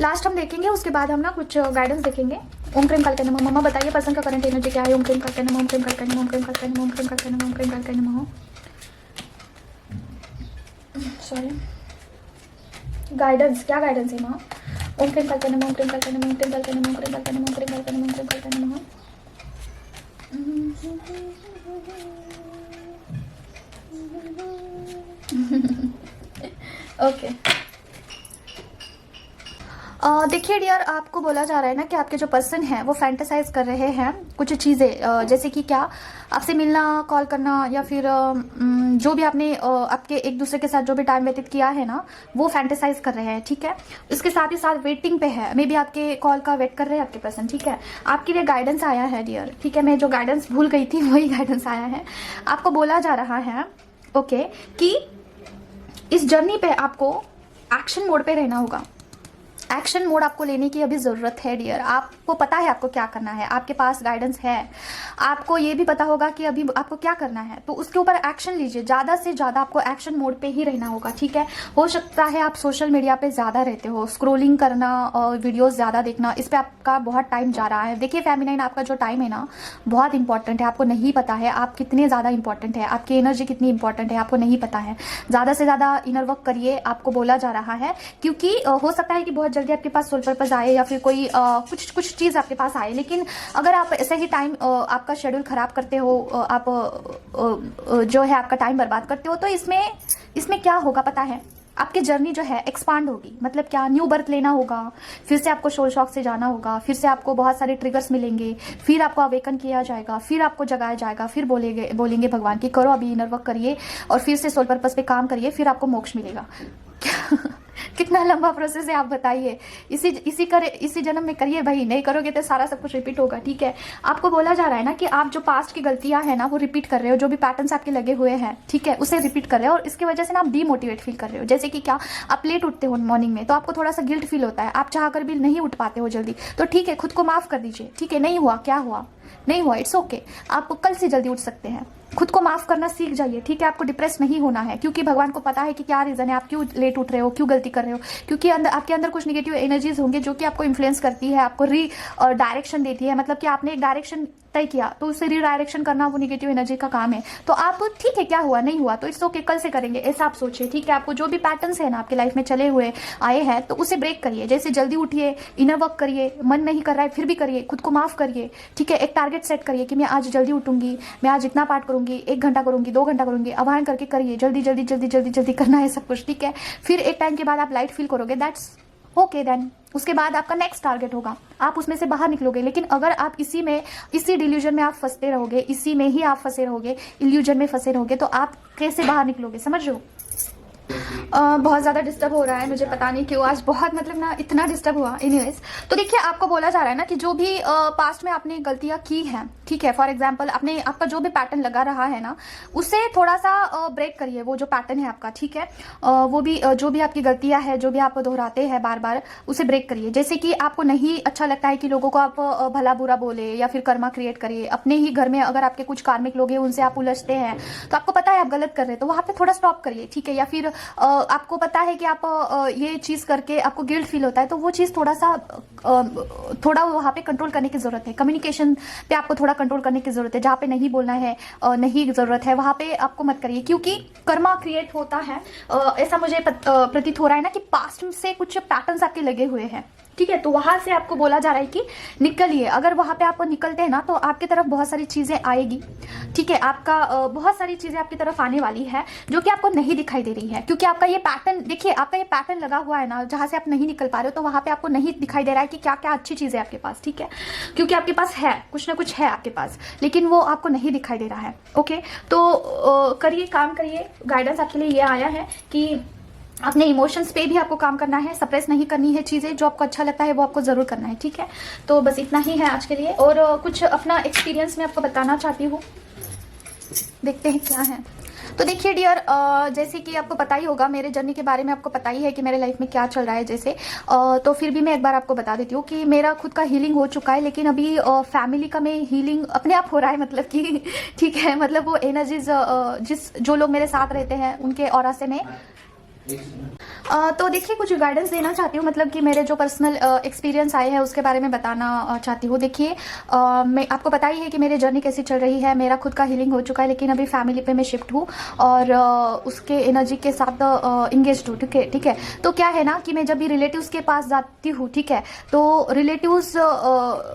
लास्ट हम देखेंगे, उसके बाद हम ना कुछ गाइडेंस देखेंगे। ओम क्रीम कालका नमः। मम्मा बताइए पर्सन का करंट एनर्जी क्या है। ओम क्रीम कालका नमः, ओम क्रीम कालका नमः, ओम क्रीम कालका नमः, ओम क्रीम कालका नमः, ओम क्रीम कालका नमः। सॉरी, गाइडेंस, क्या गाइडेंस है माँ। ओम क्रीम कालका नमः, ओम क्रीम कालका नमः, ओम क्रीम कालका नमः, ओम क्रीम कालका नमः, ओम क्रीम कालका नमः, ओम क्रीम कालका नमः। ओके, देखिए डियर, आपको बोला जा रहा है ना कि आपके जो पर्सन हैं वो फैंटेसाइज कर रहे हैं कुछ चीज़ें, जैसे कि क्या, आपसे मिलना, कॉल करना, या फिर जो भी आपने आपके एक दूसरे के साथ जो भी टाइम व्यतीत किया है ना, वो फैंटेसाइज कर रहे हैं, ठीक है। इसके साथ ही साथ वेटिंग पे है, मे बी आपके कॉल का वेट कर रहे हैं आपके पर्सन, ठीक है। आपके लिए गाइडेंस आया है डियर, ठीक है। मैं जो गाइडेंस भूल गई थी वही गाइडेंस आया है। आपको बोला जा रहा है ओके कि इस जर्नी पे आपको एक्शन मोड पे रहना होगा। एक्शन मोड आपको लेने की अभी ज़रूरत है डियर। आपको पता है आपको क्या करना है, आपके पास गाइडेंस है, आपको ये भी पता होगा कि अभी आपको क्या करना है, तो उसके ऊपर एक्शन लीजिए। ज़्यादा से ज़्यादा आपको एक्शन मोड पे ही रहना होगा, ठीक है। हो सकता है आप सोशल मीडिया पे ज़्यादा रहते हो, स्क्रोलिंग करना और वीडियोज़ ज़्यादा देखना, इस पर आपका बहुत टाइम जा रहा है। देखिए फेमिनाइन, आपका जो टाइम है ना बहुत इंपॉर्टेंट है, आपको नहीं पता है आप कितने ज़्यादा इंपॉर्टेंट है, आपकी एनर्जी कितनी इंपॉर्टेंट है, आपको नहीं पता है। ज़्यादा से ज़्यादा इनर वर्क करिए, आपको बोला जा रहा है, क्योंकि हो सकता है कि बहुत जल्दी आपके पास सोल पर्पस आए, या फिर कोई कुछ चीज़ आपके पास आए। लेकिन अगर आप ऐसे ही टाइम आपका शेड्यूल खराब करते हो, आप जो है आपका टाइम बर्बाद करते हो, तो इसमें क्या होगा पता है, आपकी जर्नी जो है एक्सपांड होगी। मतलब क्या, न्यू बर्थ लेना होगा, फिर से आपको सोल शॉक से जाना होगा, फिर से आपको बहुत सारे ट्रिगर्स मिलेंगे, फिर आपको अवेकन किया जाएगा, फिर आपको जगाया जाएगा, फिर बोलेंगे भगवान कि करो अभी इनर वर्क करिए और फिर से सोल पर्पस पे काम करिए, फिर आपको मोक्ष मिलेगा। कितना लंबा प्रोसेस है आप बताइए। इसी जन्म में करिए भाई, नहीं करोगे तो सारा सब कुछ रिपीट होगा, ठीक है। आपको बोला जा रहा है ना कि आप जो पास्ट की गलतियां हैं ना वो रिपीट कर रहे हो, जो भी पैटर्न्स आपके लगे हुए हैं, ठीक है, उसे रिपीट कर रहे हो, और इसकी वजह से ना आप डीमोटिवेट फील कर रहे हो। जैसे कि क्या, आप लेट उठते हो मॉर्निंग में तो आपको थोड़ा सा गिल्ट फील होता है, आप चाह कर भी नहीं उठ पाते हो जल्दी, तो ठीक है, खुद को माफ कर दीजिए, ठीक है। नहीं हुआ, क्या हुआ, नहीं हुआ, इट्स ओके। आप कल से जल्दी उठ सकते हैं, खुद को माफ करना सीख जाइए, ठीक है। आपको डिप्रेस नहीं होना है, क्योंकि भगवान को पता है कि क्या रीजन है, आप क्यों लेट उठ रहे हो, क्यों गलती कर रहे हो, क्योंकि आपके अंदर कुछ नेगेटिव एनर्जीज होंगे जो कि आपको इन्फ्लुएंस करती है, आपको डायरेक्शन देती है। मतलब कि आपने एक डायरेक्शन तय किया तो उसे रीडायरेक्शन करना वो नेगेटिव एनर्जी का काम है। तो आप ठीक है, क्या हुआ, नहीं हुआ तो इट्स ओके, कल से करेंगे, ऐसा आप सोचिए, ठीक है। आपको जो भी पैटर्न्स है ना आपके लाइफ में चले हुए आए हैं तो उसे ब्रेक करिए। जैसे जल्दी उठिए, इनर वर्क करिए, मन नहीं कर रहा है फिर भी करिए, खुद को माफ करिए, ठीक है। एक टारगेट सेट करिए कि मैं आज जल्दी उठूंगी, मैं आज इतना पाठ करूंगी, 1 घंटा करूंगी, 2 घंटा करूंगी, आह्वान करके करिए, जल्दी जल्दी जल्दी जल्दी जल्दी करना है सब कुछ, ठीक है। फिर एक टाइम के बाद आप लाइट फील करोगे, दैट्स ओके देन। उसके बाद आपका नेक्स्ट टारगेट होगा, आप उसमें से बाहर निकलोगे। लेकिन अगर आप इसी डिल्यूजन में आप फंसते रहोगे, इसी में ही आप फंसे रहोगे, इल्यूजन में फंसे रहोगे, तो आप कैसे बाहर निकलोगे, समझ रहे हो। बहुत ज़्यादा डिस्टर्ब हो रहा है, मुझे पता नहीं क्यों आज बहुत, मतलब ना इतना डिस्टर्ब हुआ। एनीवेज, तो देखिए आपको बोला जा रहा है ना कि जो भी पास्ट में आपने गलतियां की हैं, ठीक है, फॉर एग्जांपल आपका जो भी पैटर्न लगा रहा है ना उसे थोड़ा सा ब्रेक करिए, वो जो पैटर्न है आपका, ठीक है। वो भी जो भी आपकी गलतियां है, जो भी आप दोहराते हैं बार बार, उसे ब्रेक करिए। जैसे कि आपको नहीं अच्छा लगता है कि लोगों को आप भला बुरा बोले या फिर कर्मा क्रिएट करिए। अपने ही घर में अगर आपके कुछ कार्मिक लोग हैं उनसे आप उलझते हैं तो आपको पता है आप गलत कर रहे हैं, तो वहाँ पे थोड़ा स्टॉप करिए, ठीक है। या फिर आपको पता है कि आप ये चीज़ करके आपको गिल्ट फील होता है, तो वो चीज़ थोड़ा वहाँ पे कंट्रोल करने की ज़रूरत है। कम्युनिकेशन पे आपको थोड़ा कंट्रोल करने की ज़रूरत है, जहाँ पे नहीं बोलना है, नहीं ज़रूरत है, वहाँ पे आपको मत करिए, क्योंकि कर्मा क्रिएट होता है। ऐसा मुझे प्रतीत हो रहा है ना कि पास्ट से कुछ पैटर्न्स आपके लगे हुए हैं, ठीक है। तो वहां से आपको बोला जा रहा है कि निकलिए। अगर वहां पे आप निकलते हैं ना तो आपकी तरफ बहुत सारी चीजें आएगी, ठीक है। आपका बहुत सारी चीजें आपकी तरफ आने वाली है जो कि आपको नहीं दिखाई दे रही है, क्योंकि आपका ये पैटर्न, देखिए आपका ये पैटर्न लगा हुआ है ना, जहां से आप नहीं निकल पा रहे हो, तो वहां पे आपको नहीं दिखाई दे रहा है कि क्या क्या अच्छी चीजें आपके पास, ठीक है। क्योंकि आपके पास है, कुछ ना कुछ है आपके पास, लेकिन वो आपको नहीं दिखाई दे रहा है। ओके, तो करिए, काम करिए। गाइडेंस आपके लिए ये आया है कि अपने इमोशंस पे भी आपको काम करना है, सप्रेस नहीं करनी है चीज़ें। जो आपको अच्छा लगता है वो आपको ज़रूर करना है, ठीक है। तो बस इतना ही है आज के लिए। और कुछ अपना एक्सपीरियंस मैं आपको बताना चाहती हूँ, देखते हैं क्या है। तो देखिए डियर, जैसे कि आपको पता ही होगा, मेरे जर्नी के बारे में आपको पता ही है कि मेरे लाइफ में क्या चल रहा है। जैसे तो फिर भी मैं एक बार आपको बता देती हूँ कि मेरा खुद का हीलिंग हो चुका है, लेकिन अभी फैमिली का मैं हीलिंग अपने आप हो रहा है, मतलब कि ठीक है। मतलब वो एनर्जीज जो लोग मेरे साथ रहते हैं उनके ऑरा से मैं तो देखिए कुछ गाइडेंस देना चाहती हूँ, मतलब कि मेरे जो पर्सनल एक्सपीरियंस आए हैं उसके बारे में बताना चाहती हूँ। देखिए मैं आपको पता ही है कि मेरी जर्नी कैसी चल रही है। मेरा खुद का हीलिंग हो चुका है, लेकिन अभी फैमिली पे मैं शिफ्ट हूँ और उसके एनर्जी के साथ इंगेज हूँ, ठीक है। तो क्या है ना कि मैं जब भी रिलेटिव्स के पास जाती हूँ, ठीक है, तो रिलेटिव्स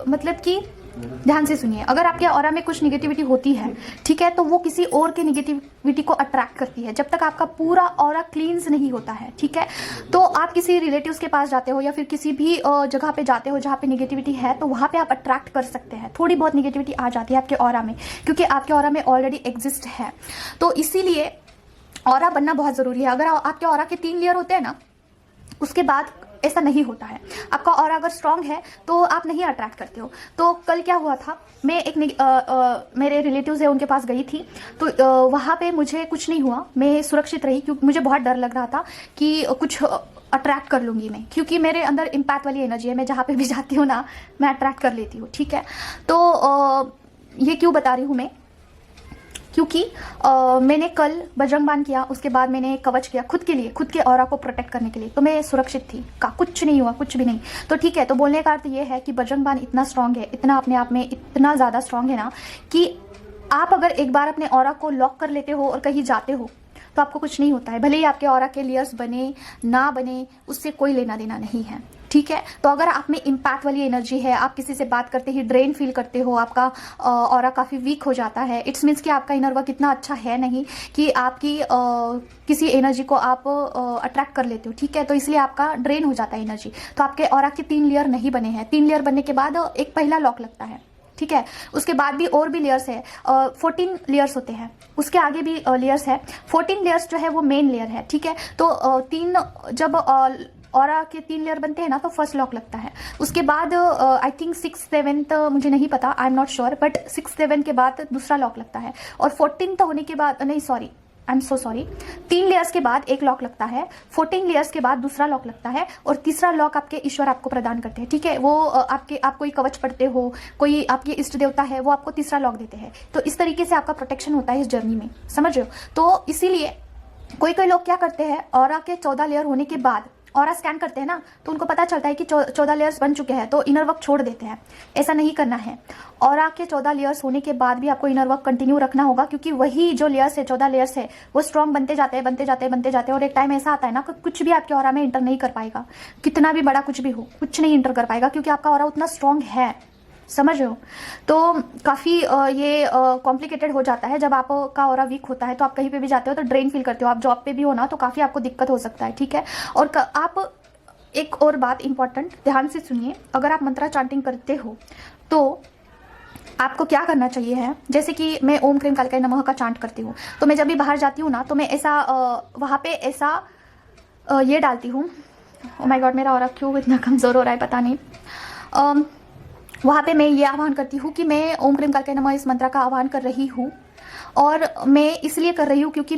मतलब कि ध्यान से सुनिए, अगर आपके ऑरा में कुछ निगेटिविटी होती है, ठीक है, तो वो किसी और के निगेटिविटी को अट्रैक्ट करती है जब तक आपका पूरा ऑरा क्लींस नहीं होता है, ठीक है। तो आप किसी रिलेटिव्स के पास जाते हो या फिर किसी भी जगह पे जाते हो जहाँ पे निगेटिविटी है, तो वहाँ पे आप अट्रैक्ट कर सकते हैं। थोड़ी बहुत निगेटिविटी आ जाती है आपके ऑरा में, क्योंकि आपके ऑरा में ऑलरेडी एग्जिस्ट है। तो इसीलिए ऑरा बनना बहुत ज़रूरी है। अगर आपके ऑरा के 3 लेयर होते हैं ना, उसके बाद ऐसा नहीं होता है। आपका ऑरा अगर स्ट्रांग है तो आप नहीं अट्रैक्ट करते हो। तो कल क्या हुआ था, मैं एक मेरे रिलेटिव्स है उनके पास गई थी, तो वहाँ पे मुझे कुछ नहीं हुआ, मैं सुरक्षित रही, क्योंकि मुझे बहुत डर लग रहा था कि कुछ अट्रैक्ट कर लूँगी मैं, क्योंकि मेरे अंदर इम्पैक्ट वाली एनर्जी है। मैं जहाँ पे भी जाती हूँ ना, मैं अट्रैक्ट कर लेती हूँ, ठीक है। तो ये क्यों बता रही हूँ मैं, क्योंकि मैंने कल बजरंग बाण किया, उसके बाद मैंने कवच किया खुद के लिए, खुद के ऑरा को प्रोटेक्ट करने के लिए, तो मैं सुरक्षित थी, का कुछ नहीं हुआ, कुछ भी नहीं। तो ठीक है, तो बोलने का अर्थ ये है कि बजरंग बाण इतना स्ट्रांग है, इतना अपने आप में इतना ज़्यादा स्ट्रांग है ना, कि आप अगर एक बार अपने ऑरा को लॉक कर लेते हो और कहीं जाते हो तो आपको कुछ नहीं होता है। भले ही आपके ऑरा के लेयर्स बने ना बने, उससे कोई लेना देना नहीं है, ठीक है। तो अगर आप में इम्पैक्ट वाली एनर्जी है, आप किसी से बात करते ही ड्रेन फील करते हो, आपका ऑरा काफ़ी वीक हो जाता है, इट्स मीन्स कि आपका इनर वर्क इतना अच्छा है नहीं कि आपकी किसी एनर्जी को आप अट्रैक्ट कर लेते हो, ठीक है। तो इसलिए आपका ड्रेन हो जाता है एनर्जी। तो आपके ऑरा के 3 लेयर नहीं बने हैं। 3 लेयर बनने के बाद एक पहला लॉक लगता है, ठीक है। उसके बाद भी और भी लेयर्स है, 14 लेयर्स होते हैं, उसके आगे भी लेयर्स है। 14 लेयर्स जो है वो मेन लेयर है, ठीक है। तो 3 जब ऑरा के 3 लेयर बनते हैं ना, तो फर्स्ट लॉक लगता है। उसके बाद आई थिंक 6th 7th मुझे नहीं पता, I am not sure, but 6th 7th के बाद दूसरा लॉक लगता है। और 14th होने के बाद, नहीं sorry, I am so sorry, 3 layers के बाद एक लॉक लगता है, 14 लेयर्स के बाद दूसरा लॉक लगता है, और तीसरा लॉक आपके ईश्वर आपको प्रदान करते हैं, ठीक है। वो आप कोई कवच पढ़ते हो, कोई आपके इष्ट देवता है, वो आपको तीसरा लॉक देते हैं। तो इस तरीके से आपका प्रोटेक्शन होता है इस जर्नी में, समझ रहे हो। तो इसीलिए कोई लोग क्या करते हैं, ऑरा के 14 लेयर होने के बाद ऑरा स्कैन करते हैं ना, तो उनको पता चलता है कि 14 लेयर्स बन चुके हैं, तो इनर वर्क छोड़ देते हैं। ऐसा नहीं करना है। ऑरा के 14 लेयर्स होने के बाद भी आपको इनर वर्क कंटिन्यू रखना होगा, क्योंकि वही जो लेयर्स है, 14 लेयर्स है, वो स्ट्रॉन्ग बनते जाते हैं, बनते जाते हैं, बनते जाते हैं। और एक टाइम ऐसा आता है ना कि कुछ भी आपके ऑरा में इंटर नहीं कर पाएगा, कितना भी बड़ा कुछ भी हो, कुछ नहीं इंटर कर पाएगा, क्योंकि आपका ऑरा उतना स्ट्रॉन्ग है, समझ रहे हो। तो काफ़ी ये कॉम्प्लिकेटेड हो जाता है जब आपका ऑरा वीक होता है। तो आप कहीं पे भी जाते हो तो ड्रेन फील करते हो, आप जॉब पे भी हो ना, तो काफ़ी आपको दिक्कत हो सकता है, ठीक है। और आप एक और बात इंपॉर्टेंट ध्यान से सुनिए, अगर आप मंत्रा चांटिंग करते हो तो आपको क्या करना चाहिए है, जैसे कि मैं ओम क्रीम कालिकाय नमः का चांट करती हूँ, तो मैं जब भी बाहर जाती हूँ ना, तो मैं ऐसा वहाँ पे ऐसा ये डालती हूँ। ओ माय गॉड, मेरा ऑरा क्यों इतना कमज़ोर हो रहा है पता नहीं। वहाँ पे मैं ये आह्वान करती हूँ कि मैं ओम क्रीम कालिकाय नमः इस मंत्र का आह्वान कर रही हूँ, और मैं इसलिए कर रही हूँ क्योंकि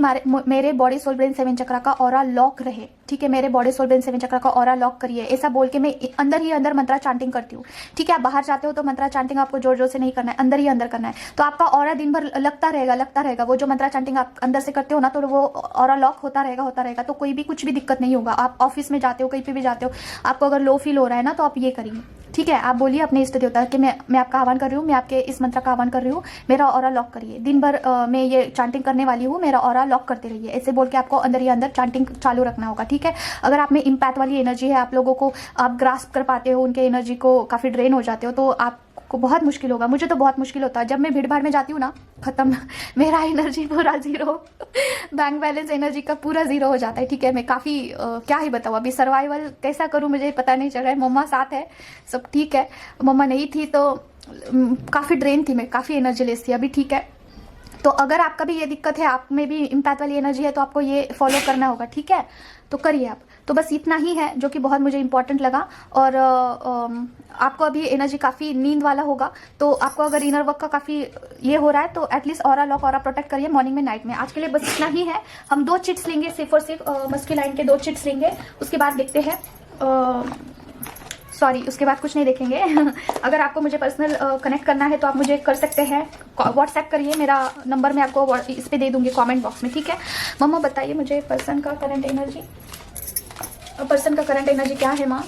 मेरे बॉडी सोल ब्रेन 7 चक्रा का ऑरा लॉक रहे, ठीक है। मेरे बॉडी सोल ब्रेन 7 चक्रा का ऑरा लॉक करिए, ऐसा बोल के मैं अंदर ही अंदर मंत्रा चांटिंग करती हूँ, ठीक है। आप बाहर जाते हो तो मंत्रा चांटिंग आपको जोर जोर से नहीं करना है, अंदर ही अंदर करना है। तो आपका ऑरा दिन भर लगता रहेगा। वो जो मंत्रा चांटिंग आप अंदर से करते हो ना, तो वो ऑरा लॉक होता रहेगा। तो कोई भी कुछ भी दिक्कत नहीं होगा। आप ऑफिस में जाते हो, कहीं पे भी जाते हो, आपको अगर लो फील हो रहा है ना, तो आप ये करिए, ठीक है, आप बोलिए अपने इष्ट देवता कि मैं आपका आह्वान कर रही हूँ, मैं आपके इस मंत्र का आह्वान कर रही हूँ, मेरा ऑरा लॉक करिए। दिन भर मैं ये चांटिंग करने वाली हूँ, मेरा ऑरा लॉक करते रहिए। ऐसे बोल के आपको अंदर ही अंदर चांटिंग चालू रखना होगा। ठीक है, अगर आप में इम्पैथ वाली एनर्जी है, आप लोगों को आप ग्रास्प कर पाते हो, उनके एनर्जी को काफ़ी ड्रेन हो जाते हो, तो आपको बहुत मुश्किल होगा। मुझे तो बहुत मुश्किल होता है जब मैं भीड़ भाड़ में जाती हूँ ना, खत्म, मेरा एनर्जी पूरा जीरो, बैंक बैलेंस एनर्जी का पूरा जीरो हो जाता है। ठीक है, मैं काफ़ी क्या ही बताऊँ, अभी सर्वाइवल कैसा करूँ मुझे पता नहीं चल रहा है। मम्मा साथ है, सब ठीक है, मम्मा नहीं थी तो काफ़ी ड्रेन थी मैं, काफ़ी एनर्जी लेस थी। अभी ठीक है, तो अगर आपका भी ये दिक्कत है, आप में भी इम्पैथ वाली एनर्जी है, तो आपको ये फॉलो करना होगा। ठीक है, तो करिए आप। तो बस इतना ही है जो कि बहुत मुझे इंपॉर्टेंट लगा। और आपको अभी एनर्जी काफ़ी नींद वाला होगा, तो आपको अगर इनर वर्क का काफ़ी ये हो रहा है तो at least aura lock, aura protect करिए मॉर्निंग में, नाइट में। आज के लिए बस इतना ही है। हम 2 चिट्स लेंगे, सिर्फ और सिर्फ मस्कुलाइन के 2 चिट्स लेंगे, उसके बाद देखते हैं, सॉरी उसके बाद कुछ नहीं देखेंगे। अगर आपको मुझे पर्सनल कनेक्ट करना है तो आप मुझे कर सकते हैं, व्हाट्सएप करिए, मेरा नंबर मैं आपको इस पे दे दूंगी कमेंट बॉक्स में। ठीक है, मम्मा बताइए मुझे पर्सन का करंट एनर्जी, पर्सन का करंट एनर्जी क्या है माँ?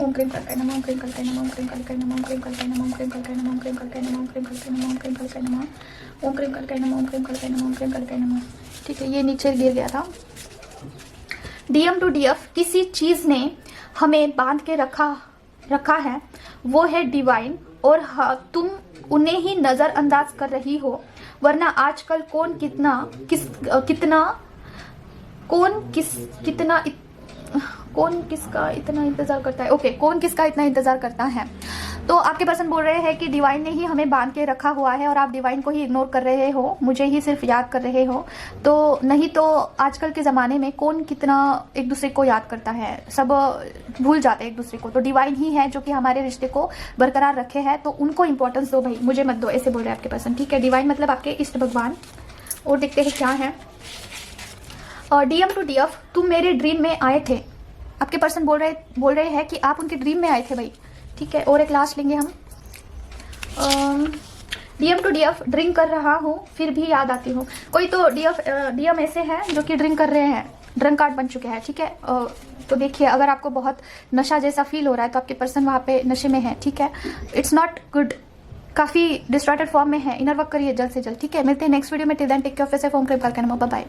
ओम क्रीम कलकै नमः, ओम क्रीम कलकै नमः, ओम क्रीम कलकै नमः, ओम क्रीम कलकै नमः, ओम क्रीम कलकै नमः, ओम क्रीम कलकै नमः, ओम क्रीम कलकै नमः, ओम क्रीम कलकै नमः, ओम क्रीम कलकै नमः, ओम क्रीम कलकै नमः, ओम क्रीम कलकै नमः। ठीक है, ये नीचे गिर गया था। डीएम टू डीएफ, किसी चीज ने हमें बांध के रखा है, वो है डिवाइन, और तुम उन्हें ही नजरअंदाज कर रही हो, वरना आजकल कौन किसका इतना इंतजार करता है। ओके, कौन किसका इतना इंतजार करता है। तो आपके पर्सन बोल रहे हैं कि डिवाइन ने ही हमें बांध के रखा हुआ है और आप डिवाइन को ही इग्नोर कर रहे हो, मुझे ही सिर्फ याद कर रहे हो। तो नहीं तो आजकल के ज़माने में कौन कितना एक दूसरे को याद करता है, सब भूल जाते हैं एक दूसरे को। तो डिवाइन ही है जो कि हमारे रिश्ते को बरकरार रखे है, तो उनको इंपॉर्टेंस दो भाई, मुझे मत दो, ऐसे बोल रहे हैं आपके पर्सन। ठीक है, डिवाइन मतलब आपके इष्ट भगवान। और देखते हैं क्या है। और डीएम टू डीएफ, तुम मेरे ड्रीम में आए थे। आपके पर्सन बोल रहे हैं कि आप उनके ड्रीम में आए थे भाई। ठीक है, और एक लास्ट लेंगे हम। डीएम टू डीएफ, ड्रिंक कर रहा हूँ फिर भी याद आती हूँ। कोई तो डीएम ऐसे हैं जो कि ड्रिंक कर रहे हैं, ड्रंक कार्ड बन चुके हैं। ठीक है, तो देखिए अगर आपको बहुत नशा जैसा फील हो रहा है तो आपके पर्सन वहाँ पे नशे में है। ठीक है, इट्स नॉट गुड, काफ़ी डिस्ट्रैक्टेड फॉर्म में है। इनर वर्क करिए जल्द से जल्द। ठीक है, मिलते हैं नेक्स्ट वीडियो में। Till then take care of yourself. ओम क्रीम कलकै नमः, बाय बाय।